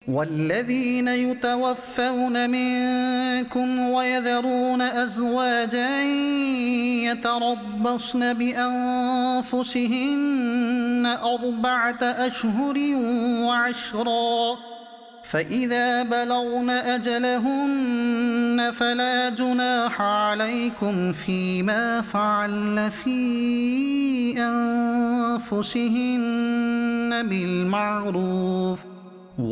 والذين يتوفون منكم ويذرون أزواجا يتربصن بأنفسهن 4 أشهر وعشرا فإذا بلغن أجلهن فلا جناح عليكم فيما فعلن في أنفسهن بالمعروف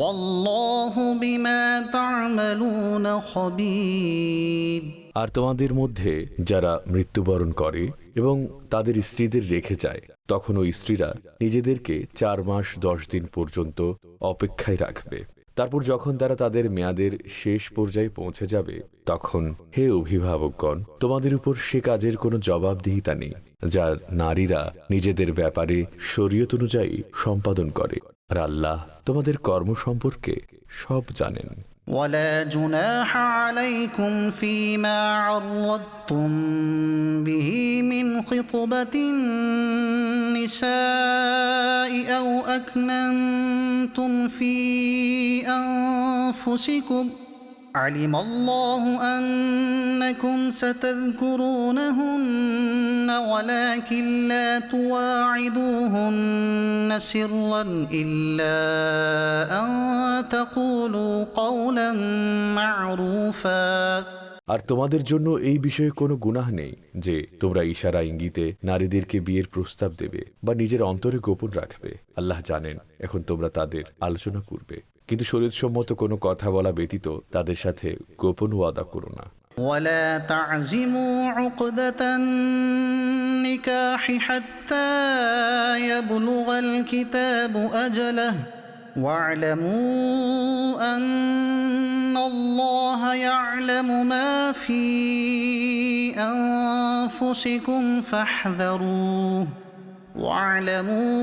والله بما تعملون خبير। আর তোমাদের মধ্যে যারা মৃত্যুবরণ করে এবং তাদের স্ত্রীদের রেখে যায়, তখন ওই স্ত্রীরা নিজেদেরকে 4 মাস 10 দিন পর্যন্ত অপেক্ষায় রাখবে। তারপর যখন তারা তাদের মেয়াদের শেষ পর্যায়ে পৌঁছে যাবে, তখন হে অভিভাবকগণ, তোমাদের উপর সে কাজের কোনো জবাবদিহিতা নেই যা নারীরা নিজেদের ব্যাপারে শরীয়ত অনুযায়ী সম্পাদন করে, আর আল্লাহ তোমাদের কর্ম সম্পর্কে সব জানেন। ولا جناح عليكم فيما عرضتم به من خطبة النساء أو أكننتم في أنفسكم علم الله أنكم ستذكرونهن ولكن لا تواعدوهن سرا إلا أن تقولوا قولا معروفا। আর তোমাদের জন্য এই বিষয়ে কোনো গুনাহ নেই যে তোমরা ইশারা ইঙ্গিতে নারীদেরকে বিয়ের প্রস্তাব দেবে বা নিজের অন্তরে গোপন রাখবে। আল্লাহ জানেন এখন তোমরা তাদের আলোচনা করবে, কিন্তু শরীয়তসম্মত কোনো কথা বলা ব্যতীত তাদের সাথে গোপন ওয়াদা করো না। ولا تعزموا عقدة النكاح حتى يبلغ الكتاب أجله واعلموا أن الله يعلم ما في أنفسكم فاحذروه واعلموا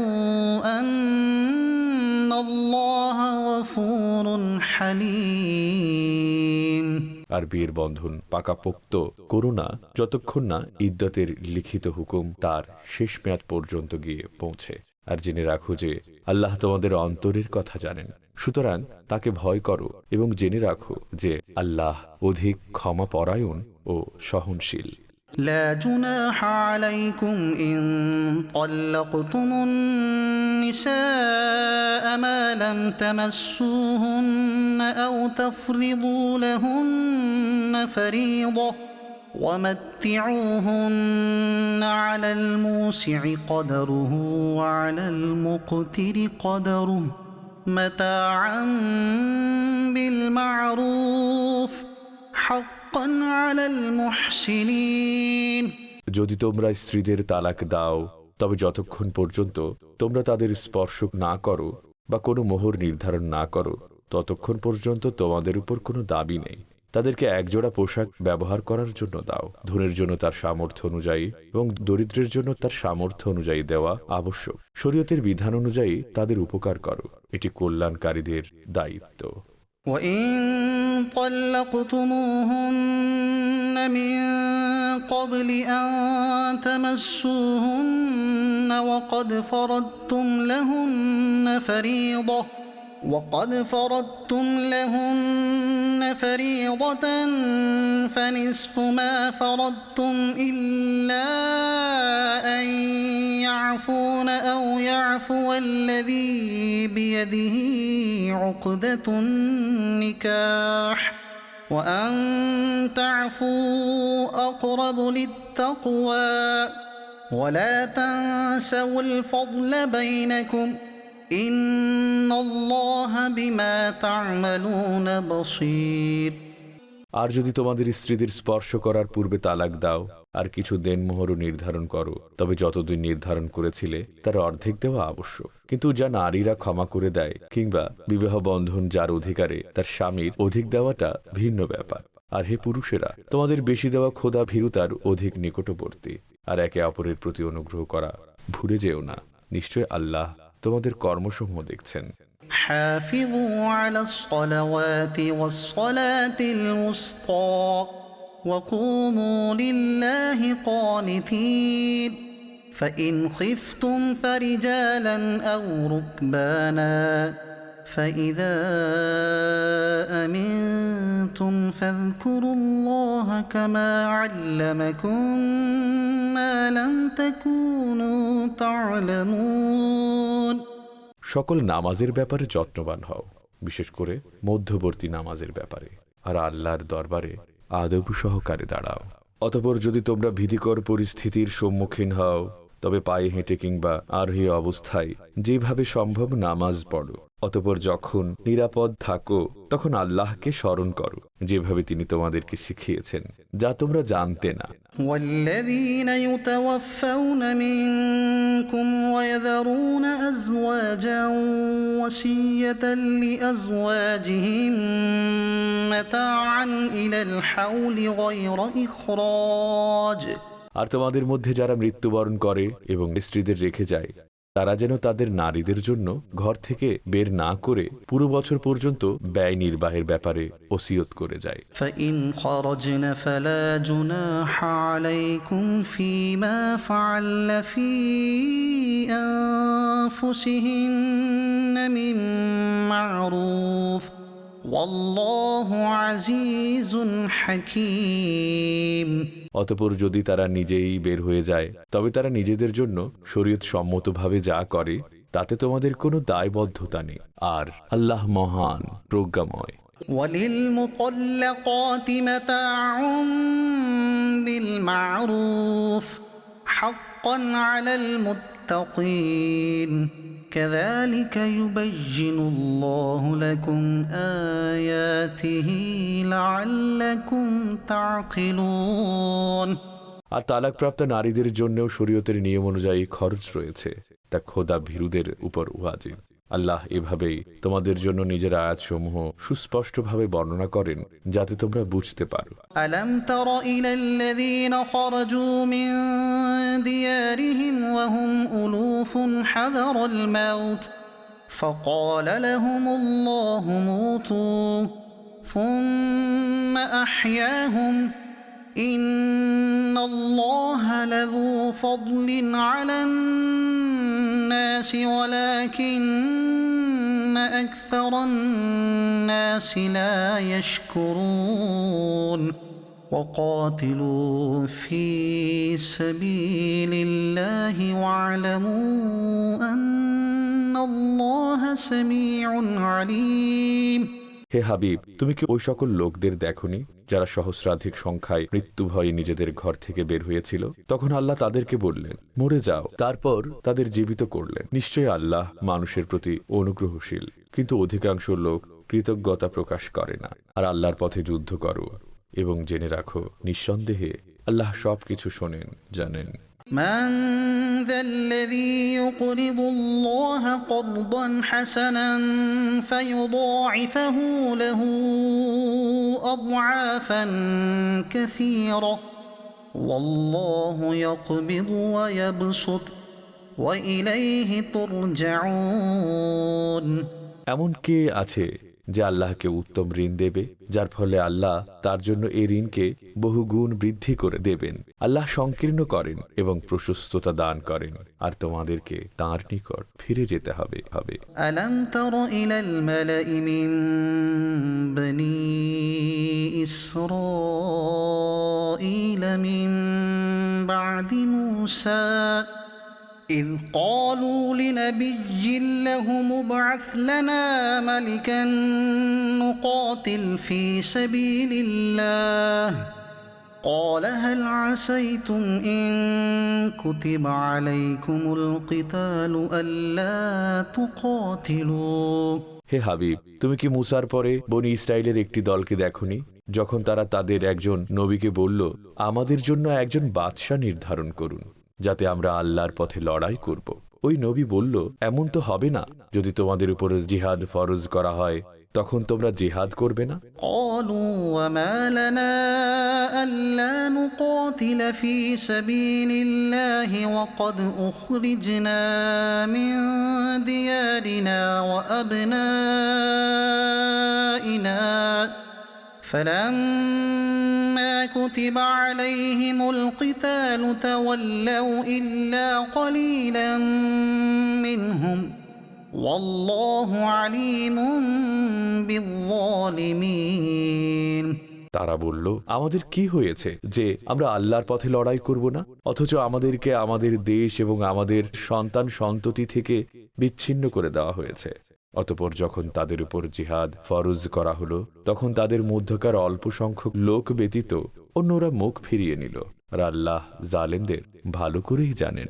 أن الله غفور حليم। আর বিয়ের বন্ধন পাকাপোক্ত করো না যতক্ষণ না ইদ্দতের লিখিত হুকুম তার শেষ মেয়াদ পর্যন্ত গিয়ে পৌঁছে। আর জেনে রাখো যে আল্লাহ তোমাদের অন্তরের কথা জানেন, সুতরাং তাকে ভয় করো এবং জেনে রাখো যে আল্লাহ অধিক ক্ষমাপরায়ণ ও সহনশীল। لا جناح عليكم إن طلقتم النساء ما لم تمسوهن أو تفرضوا لهن فريضة ومتعوهن على الموسع قدره وعلى المقتر قدره متاعا بالمعروف حقا على المحسنين। যদি তোমরা স্ত্রীদের তালাক দাও, তবে যতক্ষণ পর্যন্ত তোমরা তাদের স্পর্শ না করো বা কোনো মোহর নির্ধারণ না করো, ততক্ষণ পর্যন্ত তোমাদের উপর কোনো দাবি নেই। তাদেরকে একজোড়া পোশাক ব্যবহার করার জন্য দাও, ধনীর জন্য তার সামর্থ্য অনুযায়ী এবং দরিদ্রের জন্য তার সামর্থ্য অনুযায়ী দেওয়া আবশ্যক। শরীয়তের বিধান অনুযায়ী তাদের উপকার করো, এটি কল্যাণকারীদের দায়িত্ব। وإن طلقتموهن من قبل أن تمسوهن وقد فرضتم لهن فريضة فنصف ما فرضتم إلا أن يعفون أو يعفو الذي بيده عقدة النكاح وأن تعفوا أقرب للتقوى ولا تنسوا الفضل بينكم إن الله بما تعملون بصير। আর যদি তোমাদের স্ত্রীদের স্পর্শ করার পূর্বে তালাক দাও আর কিছু দেনমোহরও নির্ধারণ করো, তবে যতদিন নির্ধারণ করেছিলে তার অর্ধেক দেওয়া আবশ্যক। কিন্তু যা নারীরা ক্ষমা করে দেয় কিংবা বিবাহ বন্ধন যার অধিকারে তার স্বামীর অধিক দেওয়াটা ভিন্ন ব্যাপার। আর হে পুরুষেরা, তোমাদের বেশি দেওয়া খোদা ভীরুতার অধিক নিকটবর্তী। আর একে অপরের প্রতি অনুগ্রহ করা ভুলে যেও না, নিশ্চয় আল্লাহ তোমাদের কর্মসমূহ দেখছেন। حافظوا على الصلوات والصلاة الوسطى وقوموا لله قانتين فإن خفتم فرجالا أو ركبانا فإذا أمنتم فاذكروا الله كما علمكم ما لم تكونوا تعلمون সকল নামাজের ব্যাপারে যত্নবান হও, বিশেষ করে মধ্যবর্তী নামাজের ব্যাপারে, আর আল্লাহর দরবারে আদব সহকারে দাঁড়াও। অতঃপর যদি তোমরা ভীতিকর পরিস্থিতির সম্মুখীন হও, তবে পায়ে হেঁটে কিংবা আরোহী অবস্থায় যেভাবে সম্ভব নামাজ পড়ো। অতঃপর যখন নিরাপদ থাকো তখন আল্লাহকে স্মরণ করো, যেভাবে তিনি তোমাদেরকে শিখিয়েছেন, যা তোমরা জানতে না। والذين يتوفون منكم ويذرون أزواجا وصية لأزواجهم متاعا إلى الحول غير إخراج আর তোমাদের মধ্যে যারা মৃত্যুবরণ করে এবং স্ত্রীদের রেখে যায়, তারা যেন তাদের নারীদের জন্য ঘর থেকে বের না করে পুরো বছর পর্যন্ত ব্যয় নির্বাহের ব্যাপারে ওসিয়ত করে যায়। فإن خرجن فلا جناح عليكم فيما فعل في أنفسهن من معروف والله عزيز حكيم অতঃপর যদি তারা নিজেই বের হয়ে যায়, তবে তারা নিজেদের জন্য শরীয়ত সম্মতভাবে যা করে তাতে তোমাদের কোনো দায়বদ্ধতা নেই, আর আল্লাহ মহান, প্রজ্ঞাময়। وللمطلقات متاع بالمعروف حقا على المتقين كذلك يبين الله لكم آياته لعلكم تعقلون আর তালাকপ্রাপ্ত নারীদের জন্যও শরীয়তের নিয়ম অনুযায়ী খরচ রয়েছে, তা খোদা ভীরুদের উপর ওয়াজিব। আল্লাহ এভাবেই তোমাদের জন্য নিজের আয়াতসমূহ সুস্পষ্টভাবে বর্ণনা করেন, যাতে তোমরা বুঝতে পারো। ألم تر إلى الذين خرجوا من ديارهم وهم ألوف حذر الموت فقال لهم الله موتوا ثم أحياهم إن الله لذو فضل على الناس ولكن أكثر الناس لا يشكرون وقاتلوا في سبيل الله واعلموا أن الله سميع عليم হে হাবিব, তুমি কি ওই সকল লোকদের দেখোনি যারা সহস্রাধিক সংখ্যায় মৃত্যু ভয়ে নিজেদের ঘর থেকে বের হয়েছিল? তখন আল্লাহ তাদেরকে বললেন, মরে যাও। তারপর তাদের জীবিত করলেন। নিশ্চয়ই আল্লাহ মানুষের প্রতি অনুগ্রহশীল, কিন্তু অধিকাংশ লোক কৃতজ্ঞতা প্রকাশ করে না। আর আল্লাহর পথে যুদ্ধ করো এবং জেনে রাখো, নিঃসন্দেহে আল্লাহ সবকিছু শোনেন, জানেন। من ذا الذي يقرض الله قرضا حسنا فيضاعفه له أضعافا كثيرة والله يقبض ويبسط وإليه ترجعون এমন কে আছে যে আল্লাহকে উত্তম ঋণ দেবে, যার ফলে আল্লাহ তার জন্য এই ঋণকে বহুগুণ বৃদ্ধি করে দেবেন। আল্লাহ সংকীর্ণ করেন এবং প্রশস্ততা দান করেন, আর তোমাদেরকে তাঁর নিকট ফিরে যেতে হবে। ألم تر إلى الملأ من بني إسرائيل من بعد موسى إذ قالوا لنبي له ابعث لنا ملكا نقاتل في سبيل الله قال هل عسيتم إن كتب عليكم القتال ألا تقاتلوا হে হাবিব, তুমি কি মুসার পরে বনি ইসরায়েলের একটি দলকে দেখোনি, যখন তারা তাদের একজন নবীকে বলল, আমাদের জন্য একজন বাদশা নির্ধারণ করুন, যাতে আমরা আল্লাহর পথে লড়াই করব। ওই নবী বলল, এমন তো হবে না, যদি তোমাদের উপরে জিহাদ ফরজ করা হয় তখন তোমরা জিহাদ করবে না? قالوا وما لنا ألا نقاتل في سبيل الله وقد أخرجنا من ديارنا وأبنائنا فلما كتب عليهم القتال تولوا إلا قليلا منهم والله عليم بالظالمين তারা বলল, আমাদের কি হয়েছে যে আমরা আল্লাহর পথে লড়াই করব না, অথচ আমাদেরকে আমাদের দেশ এবং আমাদের সন্তান সন্ততি থেকে বিচ্ছিন্ন করে দেওয়া হয়েছে। অতঃপর যখন তাদের উপর জিহাদ ফরজ করা হলো, তখন তাদের মধ্যকার অল্প সংখ্যক লোক ব্যতীত অন্যরা মুখ ফিরিয়ে নিল। আর আল্লাহ জালেমদের ভালো করেই জানেন।